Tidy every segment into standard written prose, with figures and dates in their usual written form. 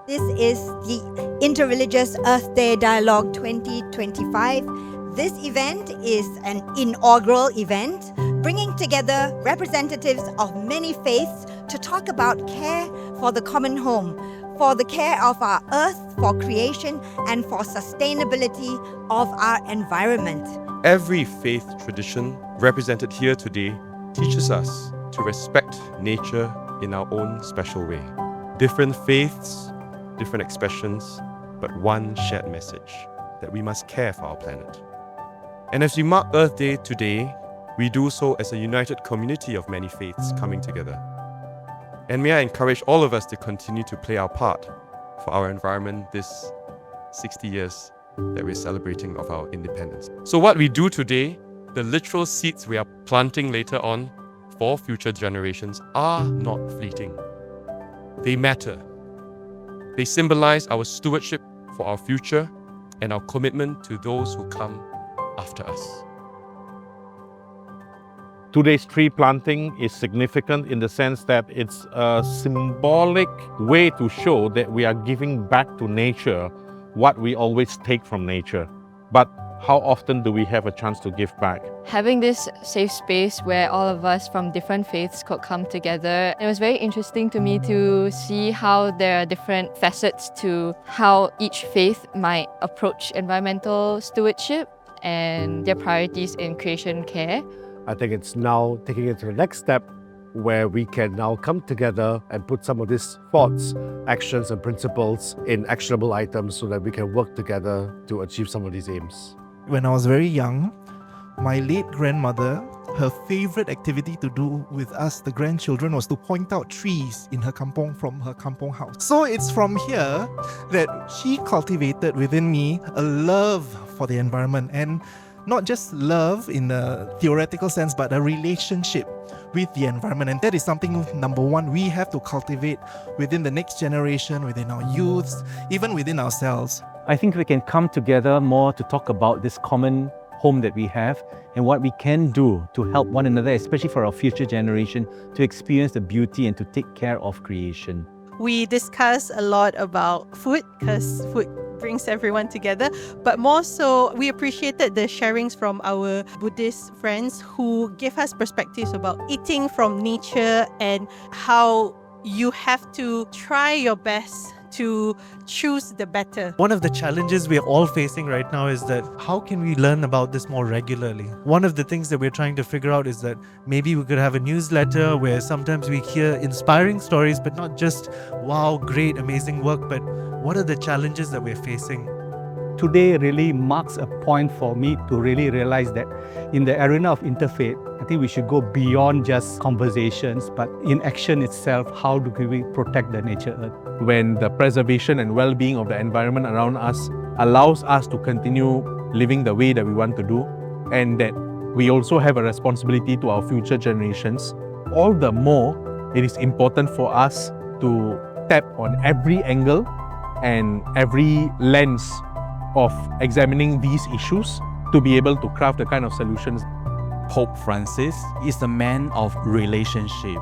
This is the Interreligious Earth Day Dialogue 2025. This event is an inaugural event bringing together representatives of many faiths to talk about care for the common home, for the care of our earth, for creation, and for sustainability of our environment. Every faith tradition represented here today teaches us to respect nature in our own special way. Different faiths, different expressions, but one shared message, that we must care for our planet. And as we mark Earth Day today, we do so as a united community of many faiths coming together. And may I encourage all of us to continue to play our part for our environment this 60 years that we're celebrating of our independence. So what we do today, the literal seeds we are planting later on for future generations are not fleeting. They matter. They symbolize our stewardship for our future and our commitment to those who come after us. Today's tree planting is significant in the sense that it's a symbolic way to show that we are giving back to nature what we always take from nature. But how often do we have a chance to give back? Having this safe space where all of us from different faiths could come together, it was very interesting to me to see how there are different facets to how each faith might approach environmental stewardship and their priorities in creation care. I think it's now taking it to the next step where we can now come together and put some of these thoughts, actions and principles in actionable items so that we can work together to achieve some of these aims. When I was very young, my late grandmother, her favorite activity to do with us, the grandchildren, was to point out trees in her kampong from her kampong house. So it's from here that she cultivated within me a love for the environment, and not just love in a theoretical sense, but a relationship with the environment. And that is something, number one, we have to cultivate within the next generation, within our youths, even within ourselves. I think we can come together more to talk about this common home that we have and what we can do to help one another, especially for our future generation, to experience the beauty and to take care of creation. We discuss a lot about food because food brings everyone together, but more so we appreciated the sharings from our Buddhist friends who gave us perspectives about eating from nature and how you have to try your best to choose the better. One of the challenges we're all facing right now is that how can we learn about this more regularly? One of the things that we're trying to figure out is that maybe we could have a newsletter where sometimes we hear inspiring stories, but not just, wow, great, amazing work, but what are the challenges that we're facing? Today really marks a point for me to really realize that in the arena of interfaith, I think we should go beyond just conversations, but in action itself, how do we protect the nature earth? When the preservation and well-being of the environment around us allows us to continue living the way that we want to do, and that we also have a responsibility to our future generations, all the more it is important for us to tap on every angle and every lens of examining these issues to be able to craft the kind of solutions. Pope Francis is a man of relationship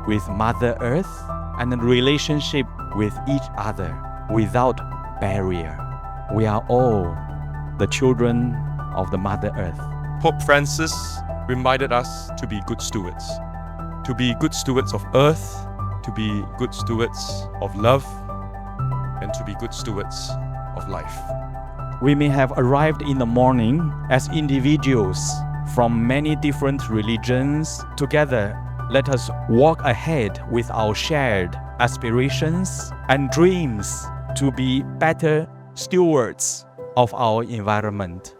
with Mother Earth and a relationship with each other without barrier. We are all the children of the Mother Earth. Pope Francis reminded us to be good stewards of Earth, to be good stewards of love, and to be good stewards of life. We may have arrived in the morning as individuals from many different religions. Together, let us walk ahead with our shared aspirations and dreams to be better stewards of our environment.